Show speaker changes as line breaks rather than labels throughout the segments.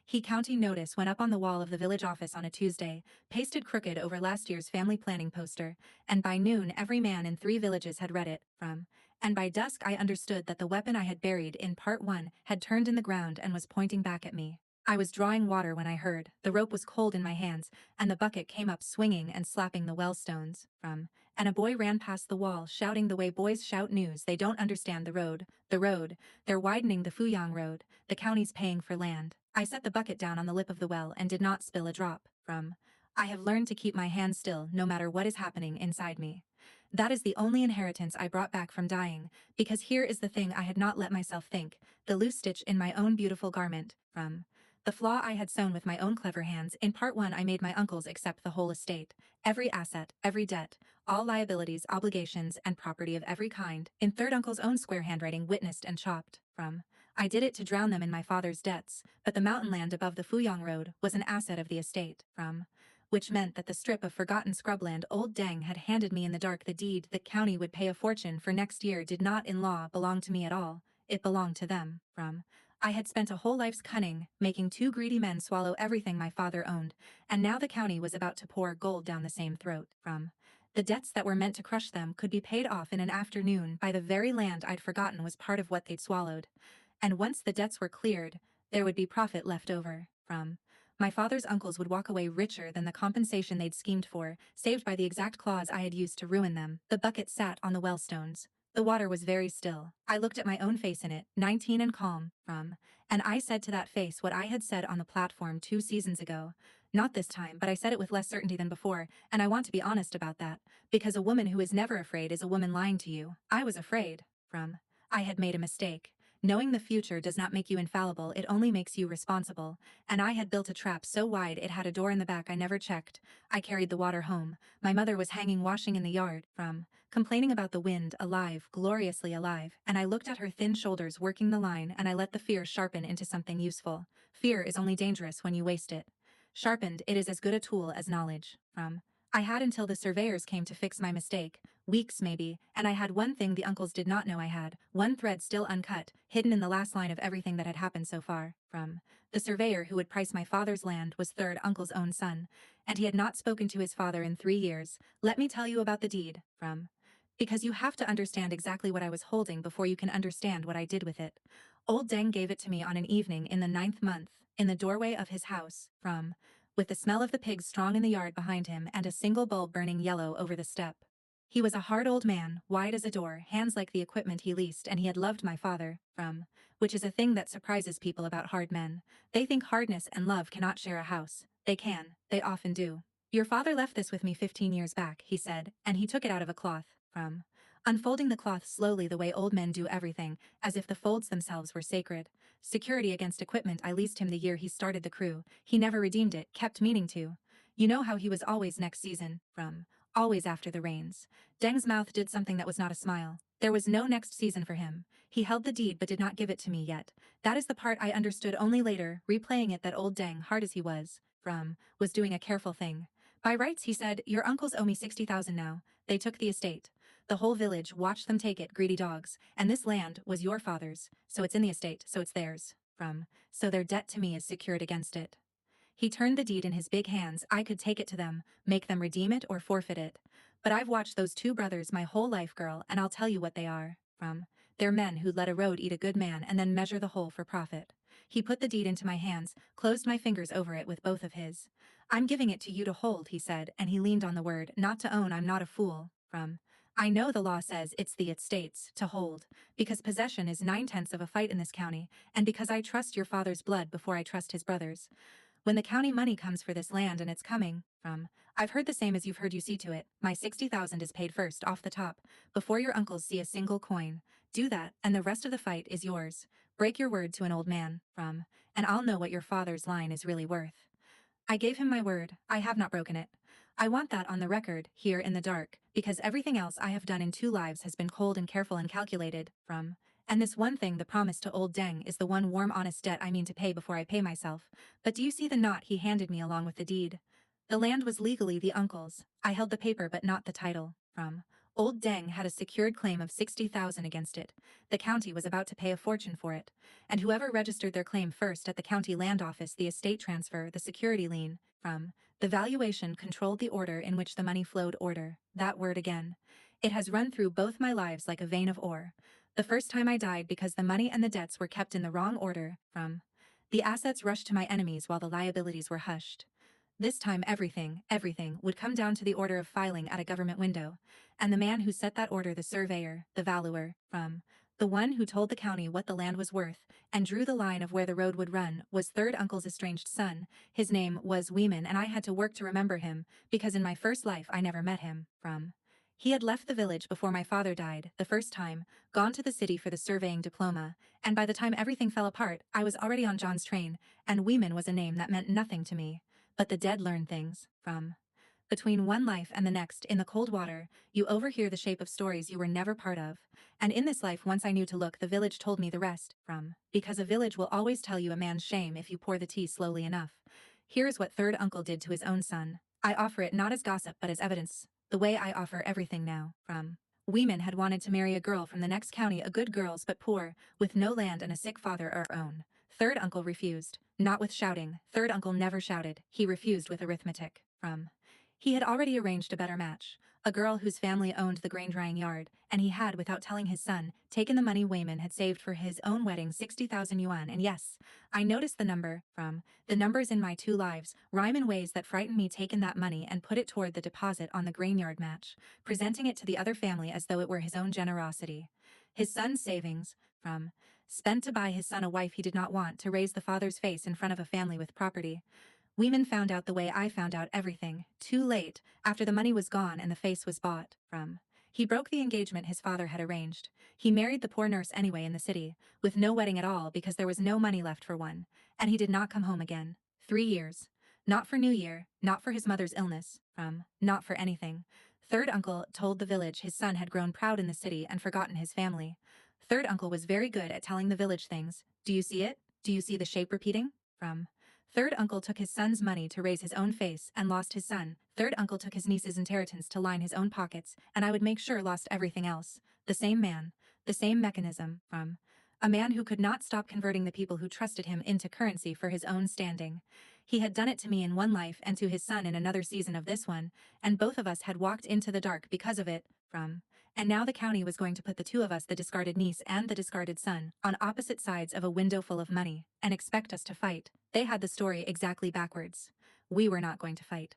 He county notice went up on the wall of the village office on a Tuesday, pasted crooked over last year's family planning poster, and by noon every man in 3 villages had read it. And by dusk I understood that the weapon I had buried in part 1 had turned in the ground and was pointing back at me. I was drawing water when I heard, the rope was cold in my hands, and the bucket came up swinging and slapping the well stones. And a boy ran past the wall shouting the way boys shout news. They don't understand the road. They're widening the Fuyang Road, the county's paying for land. I set the bucket down on the lip of the well and did not spill a drop. I have learned to keep my hands still no matter what is happening inside me. That is the only inheritance I brought back from dying, because here is the thing I had not let myself think, the loose stitch in my own beautiful garment. The flaw I had sewn with my own clever hands. In part 1 I made my uncles accept the whole estate, every asset, every debt, all liabilities, obligations, and property of every kind. In third uncle's own square handwriting witnessed and chopped. I did it to drown them in my father's debts, but the mountain land above the Fuyang Road was an asset of the estate. Which meant that the strip of forgotten scrubland old Deng had handed me in the dark, the deed that county would pay a fortune for next year, did not in law belong to me at all. It belonged to them. I had spent a whole life's cunning, making 2 greedy men swallow everything my father owned, and now the county was about to pour gold down the same throat. The debts that were meant to crush them could be paid off in an afternoon by the very land I'd forgotten was part of what they'd swallowed. And once the debts were cleared, there would be profit left over. My father's uncles would walk away richer than the compensation they'd schemed for, saved by the exact clause I had used to ruin them. The bucket sat on the well stones. The water was very still. I looked at my own face in it, 19 and calm. And I said to that face what I had said on the platform 2 seasons ago. Not this time, but I said it with less certainty than before, and I want to be honest about that, because a woman who is never afraid is a woman lying to you. I was afraid. I had made a mistake. Knowing the future does not make you infallible, it only makes you responsible, and I had built a trap so wide it had a door in the back I never checked. I carried the water home. My mother was hanging washing in the yard, complaining about the wind, alive, gloriously alive, and I looked at her thin shoulders working the line, and I let the fear sharpen into something useful. Fear is only dangerous when you waste it. Sharpened, it is as good a tool as knowledge. I had until the surveyors came to fix my mistake, weeks maybe, and I had one thing the uncles did not know I had, one thread still uncut, hidden in the last line of everything that had happened so far. The surveyor who would price my father's land was third uncle's own son, and he had not spoken to his father in 3 years. Let me tell you about the deed. Because you have to understand exactly what I was holding before you can understand what I did with it. Old Deng gave it to me on an evening in the 9th month, in the doorway of his house, with the smell of the pigs strong in the yard behind him and a single bulb burning yellow over the step. He was a hard old man, wide as a door, hands like the equipment he leased, and he had loved my father, which is a thing that surprises people about hard men. They think hardness and love cannot share a house. They can, they often do. Your father left this with me 15 years back, he said, and he took it out of a cloth. Unfolding the cloth slowly the way old men do everything, as if the folds themselves were sacred. Security against equipment I leased him the year he started the crew. He never redeemed it, kept meaning to. You know how he was always next season, always after the rains. Deng's mouth did something that was not a smile. There was no next season for him. He held the deed but did not give it to me yet. That is the part I understood only later, replaying it, that old Deng, hard as he was doing a careful thing. By rights, he said, your uncles owe me 60,000 now. They took the estate. The whole village watched them take it, greedy dogs, and this land was your father's, so it's in the estate, so it's theirs. So their debt to me is secured against it. He turned the deed in his big hands. I could take it to them, make them redeem it or forfeit it. But I've watched those 2 brothers my whole life, girl, and I'll tell you what they are. They're men who let a road eat a good man and then measure the whole for profit. He put the deed into my hands, closed my fingers over it with both of his. I'm giving it to you to hold, he said, and he leaned on the word, not to own. I'm not a fool. I know the law says it's the estate's to hold, because possession is 9/10 of a fight in this county, and because I trust your father's blood before I trust his brother's. When the county money comes for this land, and it's coming, I've heard the same as you've heard, you see to it, my 60,000 is paid first, off the top, before your uncles see a single coin. Do that, and the rest of the fight is yours. Break your word to an old man, and I'll know what your father's line is really worth. I gave him my word. I have not broken it. I want that on the record, here in the dark, because everything else I have done in 2 lives has been cold and careful and calculated, and this one thing, the promise to old Deng, is the one warm honest debt I mean to pay before I pay myself. But do you see the knot he handed me along with the deed? The land was legally the uncle's. I held the paper but not the title. Old Deng had a secured claim of 60,000 against it. The county was about to pay a fortune for it. And whoever registered their claim first at the county land office, the estate transfer, the security lien, from the valuation controlled the order in which the money flowed. Order, that word again. It has run through both my lives like a vein of ore. The first time I died because the money and the debts were kept in the wrong order, from the assets rushed to my enemies while the liabilities were hushed. This time everything would come down to the order of filing at a government window, and the man who set that order, the surveyor, the valuer, from the one who told the county what the land was worth and drew the line of where the road would run, was third uncle's estranged son. His name was Yiran, and I had to work to remember him, because in my first life I never met him. From he had left the village before my father died, the first time, gone to the city for the surveying diploma, and by the time everything fell apart, I was already on John's train, and Yiran was a name that meant nothing to me. But the dead learn things. From between one life and the next, in the cold water, you overhear the shape of stories you were never part of. And in this life, once I knew to look, the village told me the rest. From because a village will always tell you a man's shame if you pour the tea slowly enough. Here is what third uncle did to his own son. I offer it not as gossip but as evidence, the way I offer everything now. From Yiran had wanted to marry a girl from the next county, a good girl but poor, with no land and a sick father of her own. Third uncle refused, not with shouting. Third uncle never shouted, he refused with arithmetic. From he had already arranged a better match, a girl whose family owned the grain drying yard, and he had, without telling his son, taken the money Yiran had saved for his own wedding, 60,000 yuan. And yes, I noticed the number, from the numbers in my two lives, rhyme in ways that frightened me, taken that money and put it toward the deposit on the grain yard match, presenting it to the other family as though it were his own generosity. His son's savings, from spent to buy his son a wife he did not want, to raise the father's face in front of a family with property. Yiran found out the way I found out everything, too late, after the money was gone and the face was bought. From he broke the engagement his father had arranged. He married the poor nurse anyway in the city, with no wedding at all because there was no money left for one, and he did not come home again. 3 years. Not for New Year, not for his mother's illness, not for anything. Third uncle told the village his son had grown proud in the city and forgotten his family. Third uncle was very good at telling the village things. Do you see it? Do you see the shape repeating? Third uncle took his son's money to raise his own face and lost his son. Third uncle took his niece's inheritance to line his own pockets, and I would make sure lost everything else. The same man, the same mechanism, a man who could not stop converting the people who trusted him into currency for his own standing. He had done it to me in one life and to his son in another season of this one, and both of us had walked into the dark because of it. And now the county was going to put the two of us, the discarded niece and the discarded son, on opposite sides of a window full of money, and expect us to fight. They had the story exactly backwards. We were not going to fight.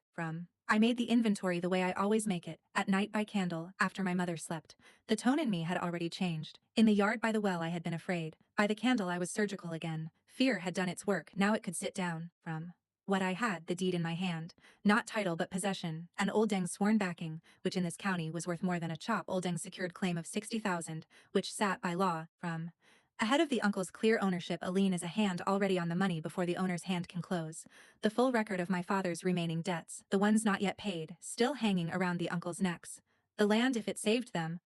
I made the inventory the way I always make it, at night by candle, after my mother slept. The tone in me had already changed. In the yard by the well I had been afraid. By the candle I was surgical again. Fear had done its work, now it could sit down. What I had, the deed in my hand. Not title but possession, and Old Deng's sworn backing, which in this county was worth more than a chop. Old Deng's secured claim of 60,000, which sat by law, ahead of the uncle's clear ownership. A lien is a hand already on the money before the owner's hand can close. The full record of my father's remaining debts, the ones not yet paid, still hanging around the uncle's necks. The land, if it saved them,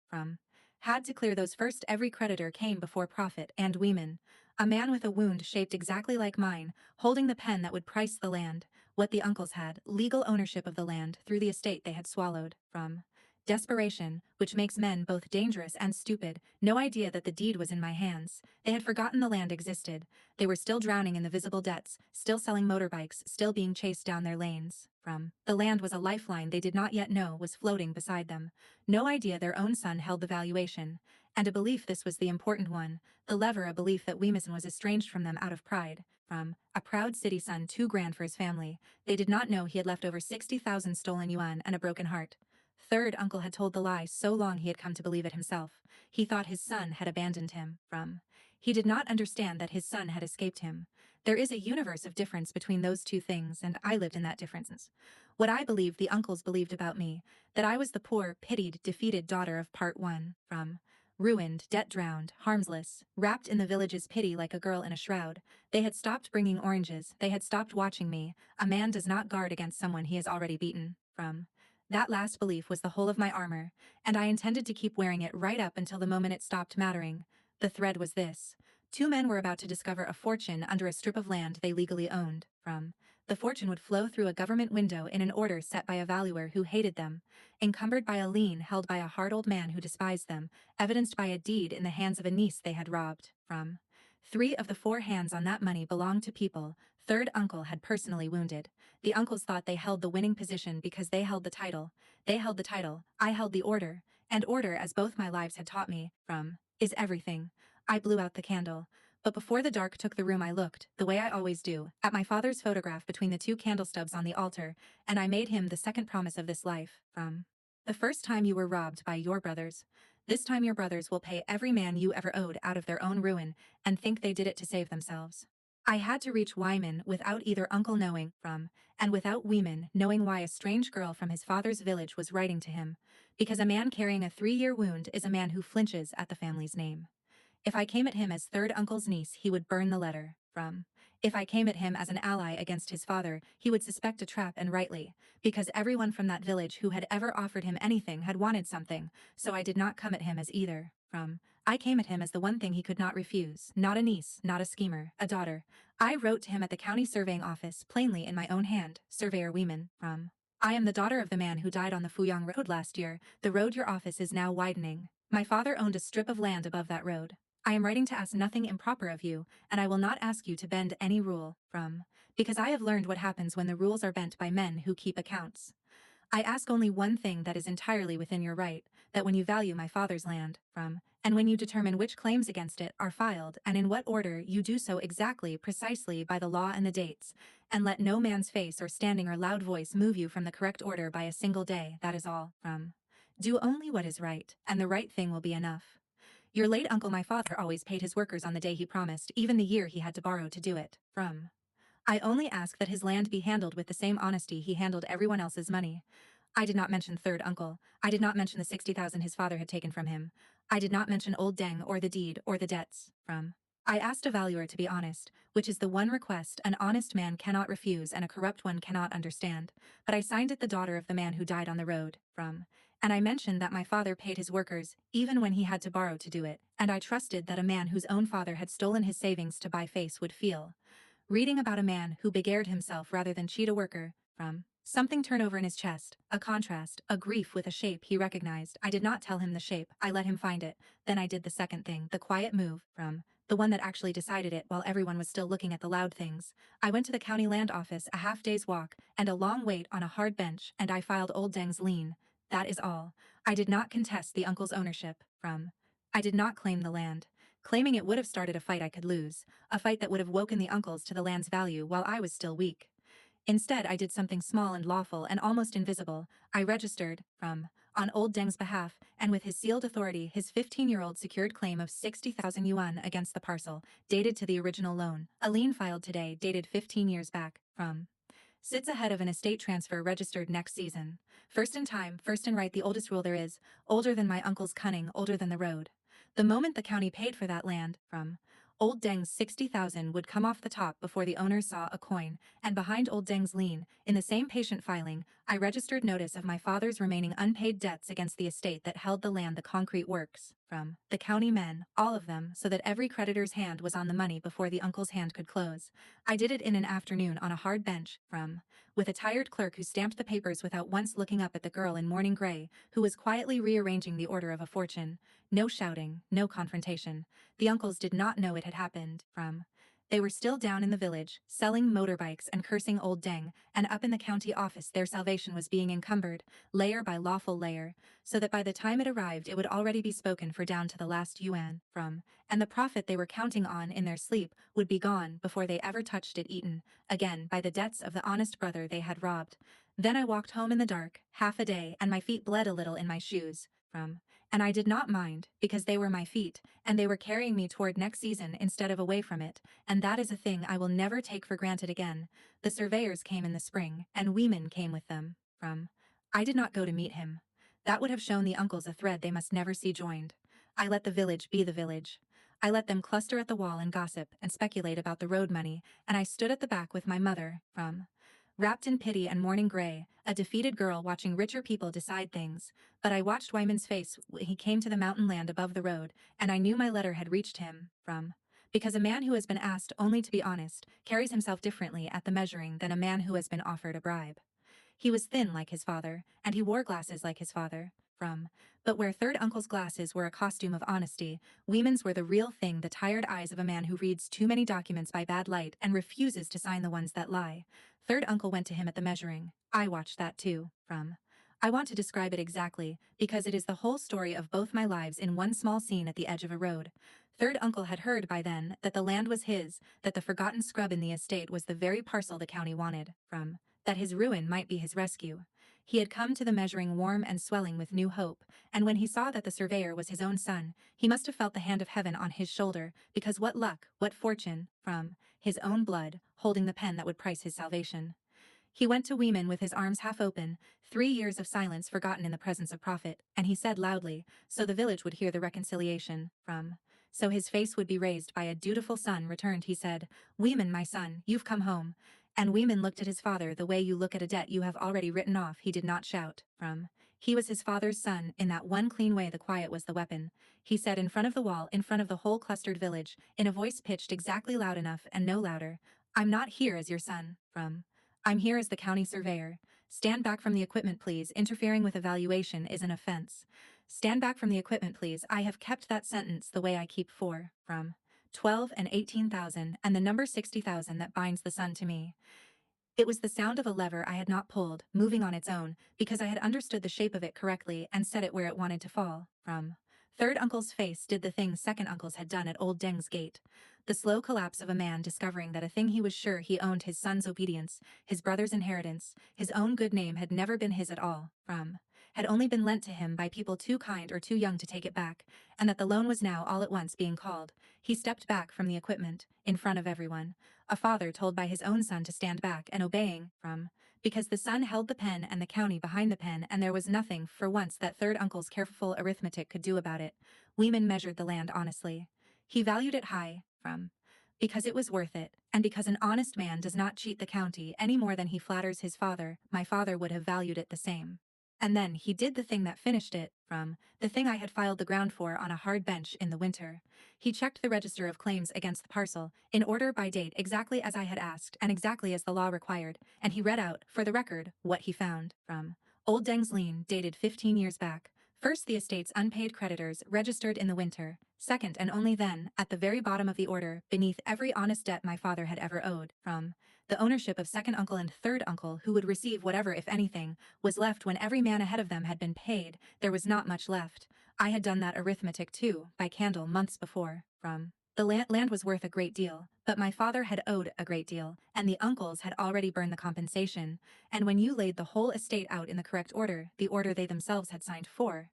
had to clear those first. Every creditor came before profit, and Yiran, a man with a wound shaped exactly like mine, holding the pen that would price the land, what the uncles had, legal ownership of the land through the estate they had swallowed. Desperation, which makes men both dangerous and stupid, no idea that the deed was in my hands. They had forgotten the land existed. They were still drowning in the visible debts, still selling motorbikes, still being chased down their lanes. The land was a lifeline they did not yet know was floating beside them. No idea their own son held the valuation. And a belief, this was the important one, the lever, a belief that Yiran was estranged from them out of pride. A proud city son, too grand for his family. They did not know he had left over 60,000 stolen yuan and a broken heart. Third uncle had told the lie so long he had come to believe it himself. He thought his son had abandoned him. He did not understand that his son had escaped him. There is a universe of difference between those two things, and I lived in that difference. What I believed the uncles believed about me, that I was the poor, pitied, defeated daughter of part one. Ruined, debt-drowned, harmless, wrapped in the village's pity like a girl in a shroud. They had stopped bringing oranges, they had stopped watching me. A man does not guard against someone he has already beaten. That last belief was the whole of my armor, and I intended to keep wearing it right up until the moment it stopped mattering. The thread was this. Two men were about to discover a fortune under a strip of land they legally owned. The fortune would flow through a government window in an order set by a valuer who hated them, encumbered by a lien held by a hard old man who despised them, evidenced by a deed in the hands of a niece they had robbed from. 3 of the 4 hands on that money belonged to people third uncle had personally wounded. The uncles thought they held the winning position because they held the title. They held the title, I held the order, and order, as both my lives had taught me, is everything. I blew out the candle. But before the dark took the room I looked, the way I always do, at my father's photograph between the 2 candle stubs on the altar, and I made him the second promise of this life, the first time you were robbed by your brothers. This time your brothers will pay every man you ever owed out of their own ruin, and think they did it to save themselves. I had to reach Wyman without either uncle knowing, and without Weeman knowing why a strange girl from his father's village was writing to him, because a man carrying a 3-year wound is a man who flinches at the family's name. If I came at him as third uncle's niece, he would burn the letter. If I came at him as an ally against his father, he would suspect a trap, and rightly, because everyone from that village who had ever offered him anything had wanted something, so I did not come at him as either. I came at him as the one thing he could not refuse, not a niece, not a schemer, a daughter. I wrote to him at the county surveying office, plainly in my own hand, Surveyor Weeman, I am the daughter of the man who died on the Fuyang Road last year, the road your office is now widening. My father owned a strip of land above that road. I am writing to ask nothing improper of you, and I will not ask you to bend any rule, because I have learned what happens when the rules are bent by men who keep accounts. I ask only one thing that is entirely within your right, that when you value my father's land, and when you determine which claims against it are filed and in what order, you do so exactly, precisely by the law and the dates, and let no man's face or standing or loud voice move you from the correct order by a single day, that is all. Do only what is right, and the right thing will be enough. Your late uncle, my father, always paid his workers on the day he promised, even the year he had to borrow to do it. I only ask that his land be handled with the same honesty he handled everyone else's money. I did not mention third uncle. I did not mention the 60,000 his father had taken from him. I did not mention old Deng or the deed or the debts. I asked a valuer to be honest, which is the one request an honest man cannot refuse and a corrupt one cannot understand, but I signed it the daughter of the man who died on the road, and I mentioned that my father paid his workers, even when he had to borrow to do it, and I trusted that a man whose own father had stolen his savings to buy face would feel. Reading about a man who beguiled himself rather than cheat a worker, something turn over in his chest, a contrast, a grief with a shape he recognized. I did not tell him the shape, I let him find it. Then I did the second thing, the quiet move, the one that actually decided it while everyone was still looking at the loud things. I went to the county land office, a half-day's walk, and a long wait on a hard bench, and I filed old Deng's lien. That is all. I did not contest the uncle's ownership, I did not claim the land. Claiming it would have started a fight I could lose, a fight that would have woken the uncles to the land's value while I was still weak. Instead, I did something small and lawful and almost invisible. I registered, on old Deng's behalf, and with his sealed authority, his 15-year-old secured claim of 60,000 yuan against the parcel, dated to the original loan, a lien filed today, dated 15 years back, sits ahead of an estate transfer registered next season. First in time, first in right, the oldest rule there is, older than my uncle's cunning, older than the road. The moment the county paid for that land, old Deng's 60,000 would come off the top before the owners saw a coin, and behind old Deng's lien, in the same patient filing, I registered notice of my father's remaining unpaid debts against the estate that held the land, the concrete works, the county men, all of them, so that every creditor's hand was on the money before the uncle's hand could close. I did it in an afternoon on a hard bench, with a tired clerk who stamped the papers without once looking up at the girl in morning gray, who was quietly rearranging the order of a fortune. No shouting, no confrontation. The uncles did not know it had happened, they were still down in the village, selling motorbikes and cursing old Deng, and up in the county office their salvation was being encumbered, layer by lawful layer, so that by the time it arrived it would already be spoken for down to the last yuan, and the profit they were counting on in their sleep would be gone before they ever touched it, eaten, again, by the debts of the honest brother they had robbed. Then I walked home in the dark, half a day, and my feet bled a little in my shoes, and I did not mind, because they were my feet, and they were carrying me toward next season instead of away from it, and that is a thing I will never take for granted again. The surveyors came in the spring, and Weeman came with them. I did not go to meet him. That would have shown the uncles a thread they must never see joined. I let the village be the village. I let them cluster at the wall and gossip and speculate about the road money, and I stood at the back with my mother, wrapped in pity and mourning gray, a defeated girl watching richer people decide things. But I watched Wyman's face when he came to the mountain land above the road, and I knew my letter had reached him, because a man who has been asked only to be honest carries himself differently at the measuring than a man who has been offered a bribe. He was thin like his father, and he wore glasses like his father. But where third uncle's glasses were a costume of honesty, Weeman's were the real thing, the tired eyes of a man who reads too many documents by bad light and refuses to sign the ones that lie. Third uncle went to him at the measuring. I watched that too. I want to describe it exactly, because it is the whole story of both my lives in one small scene at the edge of a road. Third uncle had heard by then that the land was his, that the forgotten scrub in the estate was the very parcel the county wanted, that his ruin might be his rescue. He had come to the measuring warm and swelling with new hope, and when he saw that the surveyor was his own son, he must have felt the hand of heaven on his shoulder, because what luck, what fortune, his own blood, holding the pen that would price his salvation. He went to Weeman with his arms half open, 3 years of silence forgotten in the presence of prophet, and he said loudly, so the village would hear the reconciliation, so his face would be raised by a dutiful son returned, he said, Weeman, my son, you've come home. And Weeman looked at his father the way you look at a debt you have already written off. He did not shout, he was his father's son, in that one clean way the quiet was the weapon. He said in front of the wall, in front of the whole clustered village, in a voice pitched exactly loud enough and no louder, I'm not here as your son, I'm here as the county surveyor. Stand back from the equipment, please. Interfering with evaluation is an offense. Stand back from the equipment, please. I have kept that sentence the way I keep 4, 12 and 18,000 and the number 60,000 that binds the sun to me. It was the sound of a lever I had not pulled, moving on its own, because I had understood the shape of it correctly and set it where it wanted to fall, Third uncle's face did the thing second uncle's had done at old Deng's gate. The slow collapse of a man discovering that a thing he was sure he owned, his son's obedience, his brother's inheritance, his own good name, had never been his at all, had only been lent to him by people too kind or too young to take it back, and that the loan was now all at once being called. He stepped back from the equipment, in front of everyone. A father told by his own son to stand back and obeying, because the son held the pen and the county behind the pen, and there was nothing, for once, that third uncle's careful arithmetic could do about it. Weeman measured the land honestly. He valued it high, because it was worth it, and because an honest man does not cheat the county any more than he flatters his father. My father would have valued it the same. And then he did the thing that finished it, the thing I had filed the ground for on a hard bench in the winter. He checked the register of claims against the parcel, in order by date exactly as I had asked and exactly as the law required, and he read out, for the record, what he found, Old Deng's lien, dated 15 years back. First, the estate's unpaid creditors, registered in the winter. Second, and only then, at the very bottom of the order, beneath every honest debt my father had ever owed, the ownership of second uncle and third uncle, who would receive whatever, if anything, was left when every man ahead of them had been paid. There was not much left. I had done that arithmetic too, by candle, months before, the land was worth a great deal, but my father had owed a great deal, and the uncles had already burned the compensation. And when you laid the whole estate out in the correct order, the order they themselves had signed for,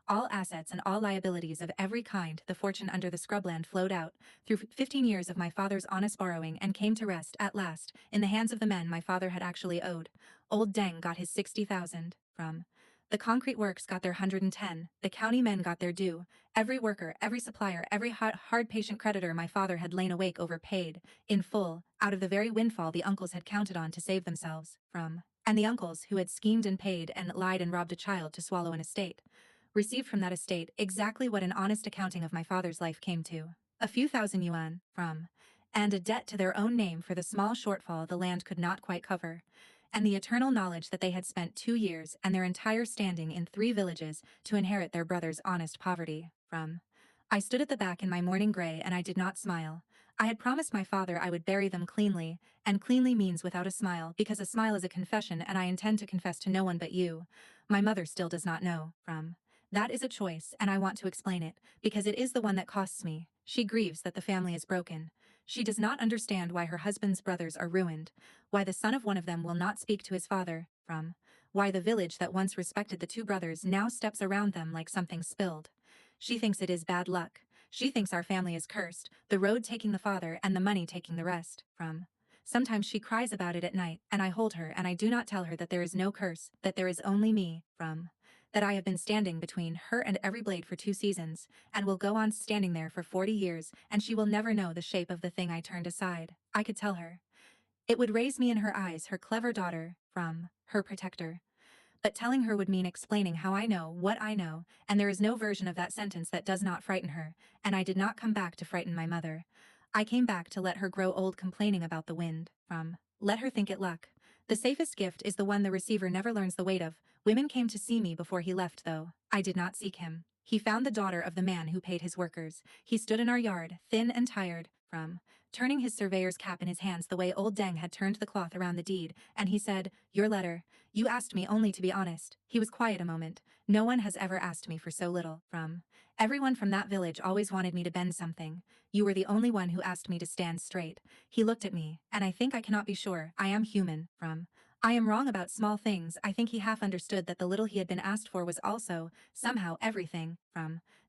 all assets and all liabilities of every kind, the fortune under the scrubland flowed out, through 15 years of my father's honest borrowing, and came to rest, at last, in the hands of the men my father had actually owed. Old Deng got his 60,000, the concrete works got their 110, the county men got their due, every worker, every supplier, every hard patient creditor my father had lain awake over paid, in full, out of the very windfall the uncles had counted on to save themselves, and the uncles who had schemed and paid and lied and robbed a child to swallow an estate, received from that estate exactly what an honest accounting of my father's life came to. A few thousand yuan, and a debt to their own name for the small shortfall the land could not quite cover, and the eternal knowledge that they had spent 2 years and their entire standing in 3 villages to inherit their brother's honest poverty. I stood at the back in my morning gray, and I did not smile. I had promised my father I would bury them cleanly, and cleanly means without a smile, because a smile is a confession, and I intend to confess to no one but you. My mother still does not know. That is a choice, and I want to explain it, because it is the one that costs me. She grieves that the family is broken. She does not understand why her husband's brothers are ruined, why the son of one of them will not speak to his father, why the village that once respected the 2 brothers now steps around them like something spilled. She thinks it is bad luck. She thinks our family is cursed, the road taking the father and the money taking the rest. Sometimes she cries about it at night, and I hold her, and I do not tell her that there is no curse, that there is only me, that I have been standing between her and every blade for 2 seasons, and will go on standing there for 40 years, and she will never know the shape of the thing I turned aside. I could tell her. It would raise me in her eyes, her clever daughter, her protector. but telling her would mean explaining how I know what I know, and there is no version of that sentence that does not frighten her, and I did not come back to frighten my mother. I came back to let her grow old complaining about the wind, let her think it luck. The safest gift is the one the receiver never learns the weight of. Women came to see me before he left, though. I did not seek him. He found the daughter of the man who paid his workers. He stood in our yard, thin and tired, turning his surveyor's cap in his hands the way old Deng had turned the cloth around the deed, and he said, "Your letter. You asked me only to be honest." He was quiet a moment. "No one has ever asked me for so little, Everyone from that village always wanted me to bend something. You were the only one who asked me to stand straight." He looked at me, and I think I cannot be sure. I am human, I am wrong about small things. I think he half understood that the little he had been asked for was also, somehow, everything,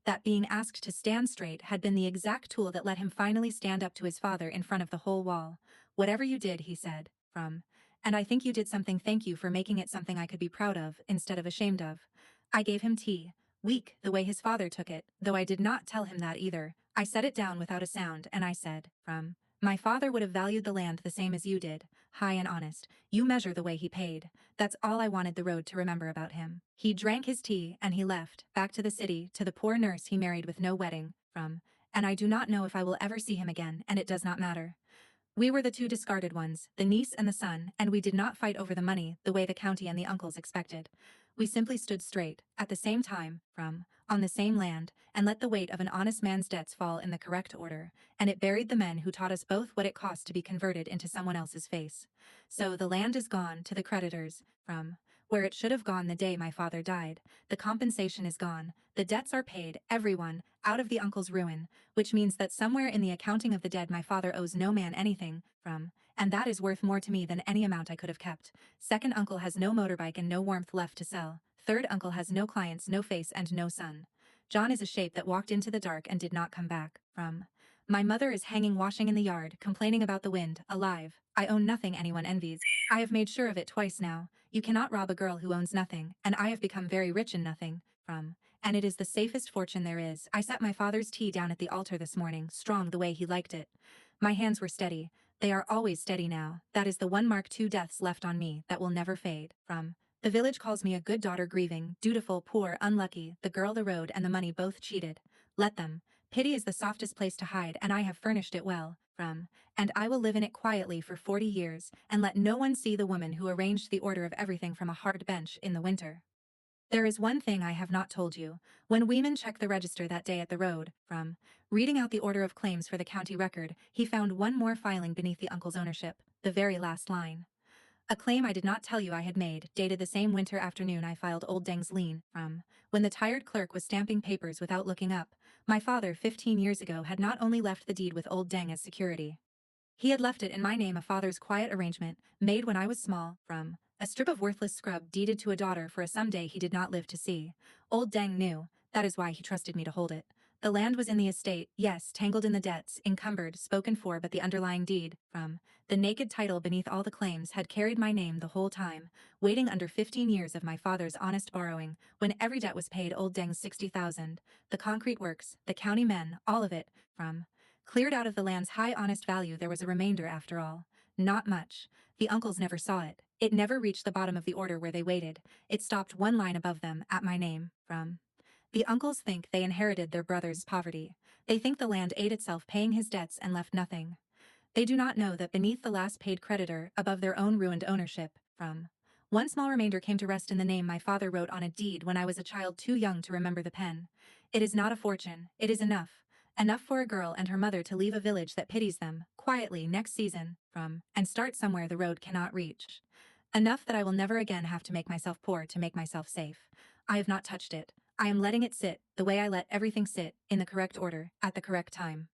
that being asked to stand straight had been the exact tool that let him finally stand up to his father in front of the whole wall. "Whatever you did," he said, and I think you did something. Thank you for making it something I could be proud of, instead of ashamed of. I gave him tea. Weak, the way his father took it, though I did not tell him that either. I set it down without a sound, and I said, my father would have valued the land the same as you did, high and honest. You measure the way he paid. That's all I wanted the road to remember about him." He drank his tea, and he left, back to the city, to the poor nurse he married with no wedding, and I do not know if I will ever see him again, and it does not matter. We were the two discarded ones, the niece and the son, and we did not fight over the money the way the county and the uncles expected. We simply stood straight, at the same time, on the same land, and let the weight of an honest man's debts fall in the correct order, and it buried the men who taught us both what it cost to be converted into someone else's face. So the land is gone to the creditors, where it should have gone the day my father died. The compensation is gone, the debts are paid, everyone, out of the uncle's ruin, which means that somewhere in the accounting of the dead my father owes no man anything, and that is worth more to me than any amount I could have kept. Second uncle has no motorbike and no warmth left to sell. Third uncle has no clients, no face, and no son. John is a shape that walked into the dark and did not come back, My mother is hanging washing in the yard, complaining about the wind, alive. I own nothing anyone envies. I have made sure of it twice now. You cannot rob a girl who owns nothing, and I have become very rich in nothing, and it is the safest fortune there is. I set my father's tea down at the altar this morning, strong the way he liked it. My hands were steady. They are always steady now. That is the one mark, 2 deaths left on me, that will never fade. The village calls me a good daughter, grieving, dutiful, poor, unlucky, the girl, the road, and the money both cheated. Let them. Pity is the softest place to hide, and I have furnished it well, and I will live in it quietly for 40 years, and let no one see the woman who arranged the order of everything from a hard bench in the winter. There is one thing I have not told you. When Weeman checked the register that day at the road, reading out the order of claims for the county record, he found one more filing beneath the uncle's ownership, the very last line. A claim I did not tell you I had made, dated the same winter afternoon I filed old Deng's lien, when the tired clerk was stamping papers without looking up. My father, 15 years ago, had not only left the deed with old Deng as security. He had left it in my name, a father's quiet arrangement, made when I was small, a strip of worthless scrub deeded to a daughter for a someday he did not live to see. Old Deng knew. That is why he trusted me to hold it. The land was in the estate, yes, tangled in the debts, encumbered, spoken for, but the underlying deed, the naked title beneath all the claims, had carried my name the whole time, waiting under 15 years of my father's honest borrowing, when every debt was paid. Old Deng's 60,000, the concrete works, the county men, all of it, cleared out of the land's high honest value. There was a remainder after all. Not much. The uncles never saw it. It never reached the bottom of the order where they waited. It stopped one line above them, at my name, The uncles think they inherited their brother's poverty. They think the land ate itself, paying his debts, and left nothing. They do not know that beneath the last paid creditor, above their own ruined ownership, one small remainder came to rest in the name my father wrote on a deed when I was a child too young to remember the pen. It is not a fortune. It is enough. Enough for a girl and her mother to leave a village that pities them, quietly, next season, and start somewhere the road cannot reach. Enough that I will never again have to make myself poor to make myself safe. I have not touched it. I am letting it sit, the way I let everything sit, in the correct order, at the correct time.